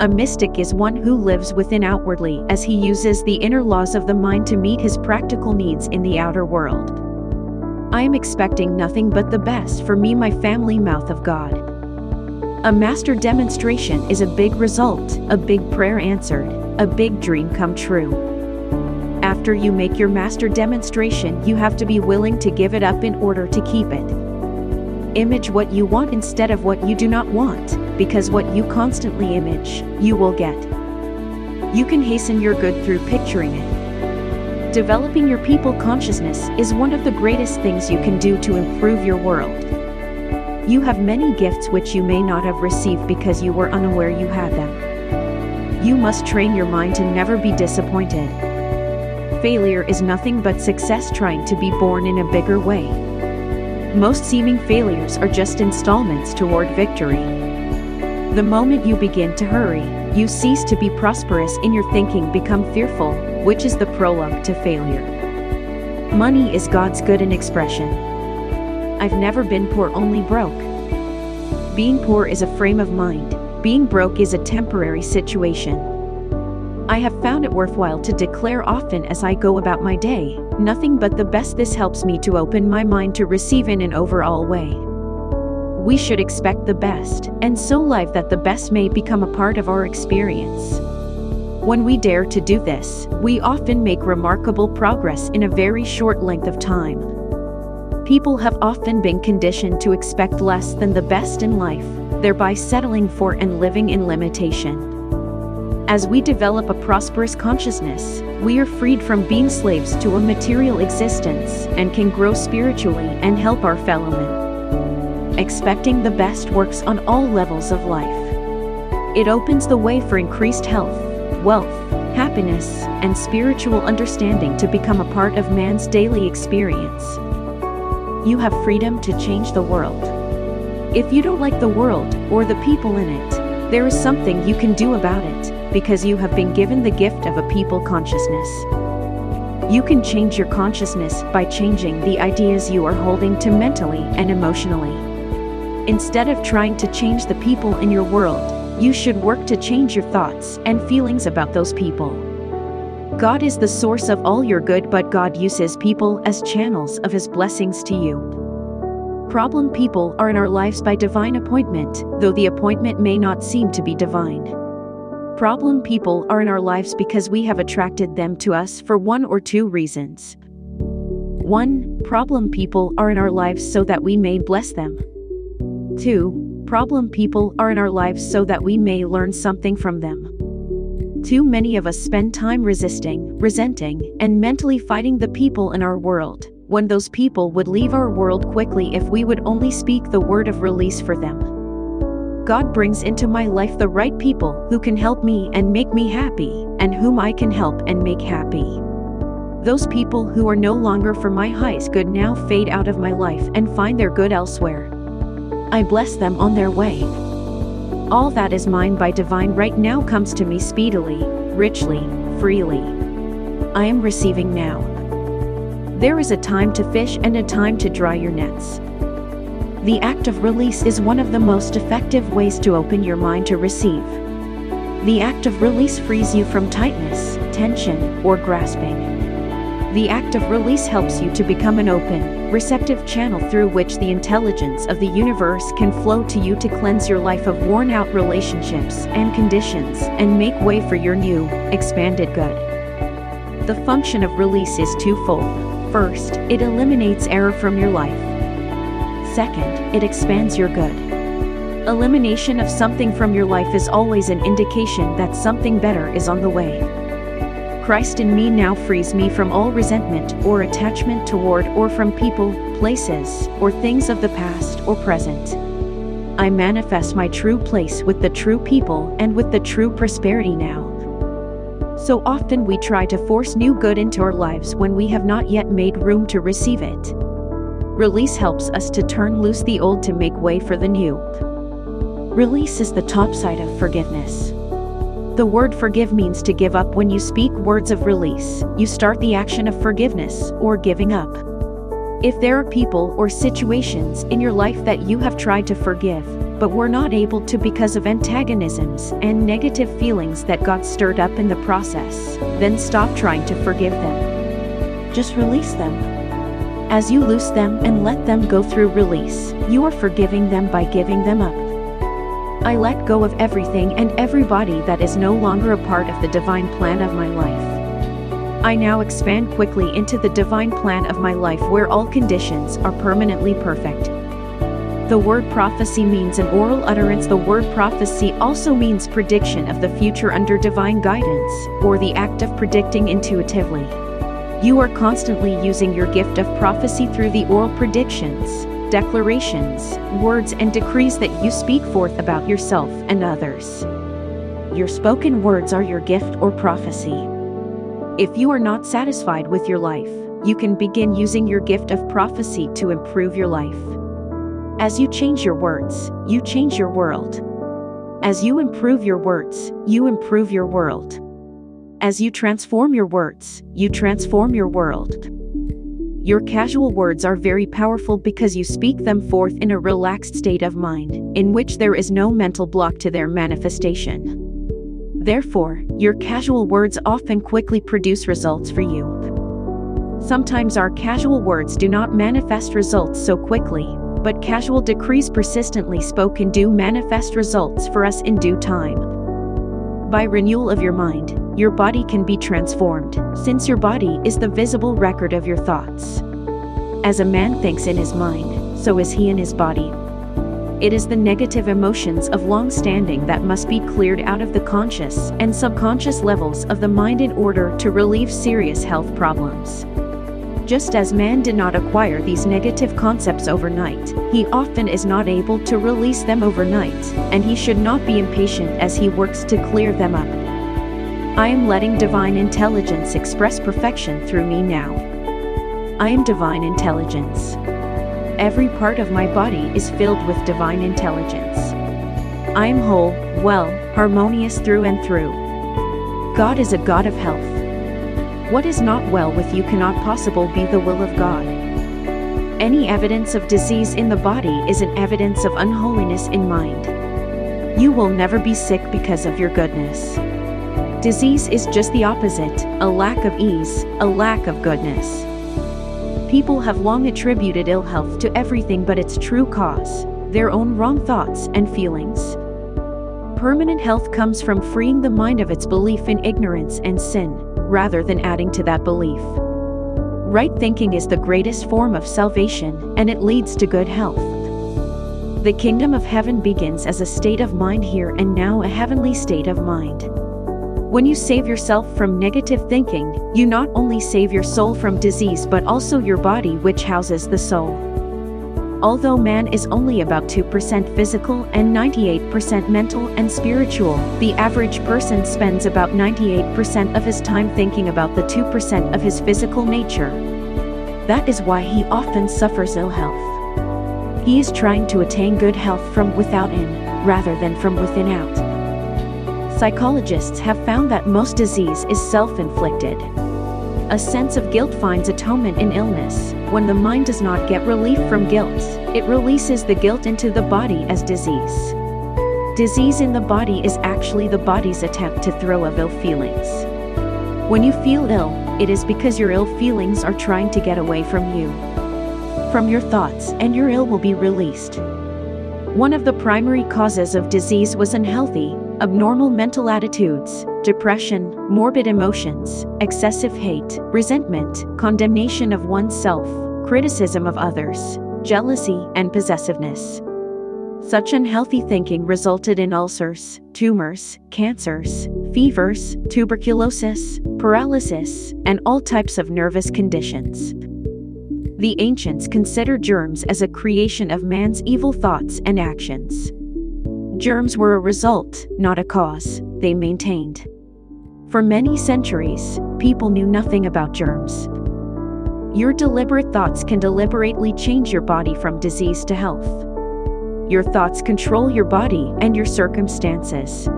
A mystic is one who lives within outwardly, as he uses the inner laws of the mind to meet his practical needs in the outer world. I am expecting nothing but the best for me, my family, mouth of God. A master demonstration is a big result, a big prayer answered, a big dream come true. After you make your master demonstration, you have to be willing to give it up in order to keep it. Image what you want instead of what you do not want, because what you constantly image, you will get. You can hasten your good through picturing it. Developing your people consciousness is one of the greatest things you can do to improve your world. You have many gifts which you may not have received because you were unaware you had them. You must train your mind to never be disappointed. Failure is nothing but success trying to be born in a bigger way. Most seeming failures are just installments toward victory. The moment you begin to hurry, you cease to be prosperous in your thinking, become fearful, which is the prologue to failure. Money is God's good in expression. I've never been poor, only broke. Being poor is a frame of mind. Being broke is a temporary situation. I have found it worthwhile to declare often as I go about my day, nothing but the best. This helps me to open my mind to receive in an overall way. We should expect the best, and so live that the best may become a part of our experience. When we dare to do this, we often make remarkable progress in a very short length of time. People have often been conditioned to expect less than the best in life, thereby settling for and living in limitation. As we develop a prosperous consciousness, we are freed from being slaves to a material existence and can grow spiritually and help our fellow men. Expecting the best works on all levels of life. It opens the way for increased health, wealth, happiness, and spiritual understanding to become a part of man's daily experience. You have freedom to change the world. If you don't like the world or the people in it, there is something you can do about it, because you have been given the gift of a people consciousness. You can change your consciousness by changing the ideas you are holding to mentally and emotionally. Instead of trying to change the people in your world, you should work to change your thoughts and feelings about those people. God is the source of all your good, but God uses people as channels of His blessings to you. Problem people are in our lives by divine appointment, though the appointment may not seem to be divine. Problem people are in our lives because we have attracted them to us for one or two reasons. 1. Problem people are in our lives so that we may bless them. 2. Problem people are in our lives so that we may learn something from them. Too many of us spend time resisting, resenting, and mentally fighting the people in our world, when those people would leave our world quickly if we would only speak the word of release for them. God brings into my life the right people who can help me and make me happy, and whom I can help and make happy. Those people who are no longer for my highest good now fade out of my life and find their good elsewhere. I bless them on their way. All that is mine by divine right now comes to me speedily, richly, freely. I am receiving now. There is a time to fish and a time to dry your nets. The act of release is one of the most effective ways to open your mind to receive. The act of release frees you from tightness, tension, or grasping. The act of release helps you to become an open, receptive channel through which the intelligence of the universe can flow to you to cleanse your life of worn-out relationships and conditions and make way for your new, expanded good. The function of release is twofold. First, it eliminates error from your life. Second, it expands your good. Elimination of something from your life is always an indication that something better is on the way. Christ in me now frees me from all resentment or attachment toward or from people, places, or things of the past or present. I manifest my true place with the true people and with the true prosperity now. So often we try to force new good into our lives when we have not yet made room to receive it. Release helps us to turn loose the old to make way for the new. Release is the top side of forgiveness. The word forgive means to give up. When you speak words of release, you start the action of forgiveness or giving up. If there are people or situations in your life that you have tried to forgive, but were not able to because of antagonisms and negative feelings that got stirred up in the process, then stop trying to forgive them. Just release them. As you loose them and let them go through release, you are forgiving them by giving them up. I let go of everything and everybody that is no longer a part of the divine plan of my life. I now expand quickly into the divine plan of my life where all conditions are permanently perfect. The word prophecy means an oral utterance. The word prophecy also means prediction of the future under divine guidance, or the act of predicting intuitively. You are constantly using your gift of prophecy through the oral predictions, declarations, words and decrees that you speak forth about yourself and others. Your spoken words are your gift or prophecy. If you are not satisfied with your life, you can begin using your gift of prophecy to improve your life. As you change your words, you change your world. As you improve your words, you improve your world. As you transform your words, you transform your world. Your casual words are very powerful because you speak them forth in a relaxed state of mind, in which there is no mental block to their manifestation. Therefore, your casual words often quickly produce results for you. Sometimes our casual words do not manifest results so quickly, but casual decrees persistently spoken do manifest results for us in due time. By renewal of your mind, your body can be transformed, since your body is the visible record of your thoughts. As a man thinks in his mind, so is he in his body. It is the negative emotions of long standing that must be cleared out of the conscious and subconscious levels of the mind in order to relieve serious health problems. Just as man did not acquire these negative concepts overnight, he often is not able to release them overnight, and he should not be impatient as he works to clear them up. I am letting divine intelligence express perfection through me now. I am divine intelligence. Every part of my body is filled with divine intelligence. I am whole, well, harmonious through and through. God is a God of health. What is not well with you cannot possibly be the will of God. Any evidence of disease in the body is an evidence of unholiness in mind. You will never be sick because of your goodness. Disease is just the opposite, a lack of ease, a lack of goodness. People have long attributed ill health to everything but its true cause, their own wrong thoughts and feelings. Permanent health comes from freeing the mind of its belief in ignorance and sin, rather than adding to that belief. Right thinking is the greatest form of salvation, and it leads to good health. The kingdom of heaven begins as a state of mind here and now, a heavenly state of mind. When you save yourself from negative thinking, you not only save your soul from disease but also your body, which houses the soul. Although man is only about 2% physical and 98% mental and spiritual, the average person spends about 98% of his time thinking about the 2% of his physical nature. That is why he often suffers ill health. He is trying to attain good health from without in, rather than from within out. Psychologists have found that most disease is self-inflicted. A sense of guilt finds atonement in illness. When the mind does not get relief from guilt, it releases the guilt into the body as disease. Disease in the body is actually the body's attempt to throw off ill feelings. When you feel ill, it is because your ill feelings are trying to get away from you. From your thoughts, and your ill will be released. One of the primary causes of disease was unhealthy, abnormal mental attitudes, depression, morbid emotions, excessive hate, resentment, condemnation of oneself, criticism of others, jealousy, and possessiveness. Such unhealthy thinking resulted in ulcers, tumors, cancers, fevers, tuberculosis, paralysis, and all types of nervous conditions. The ancients considered germs as a creation of man's evil thoughts and actions. Germs were a result, not a cause, they maintained. For many centuries, people knew nothing about germs. Your deliberate thoughts can deliberately change your body from disease to health. Your thoughts control your body and your circumstances.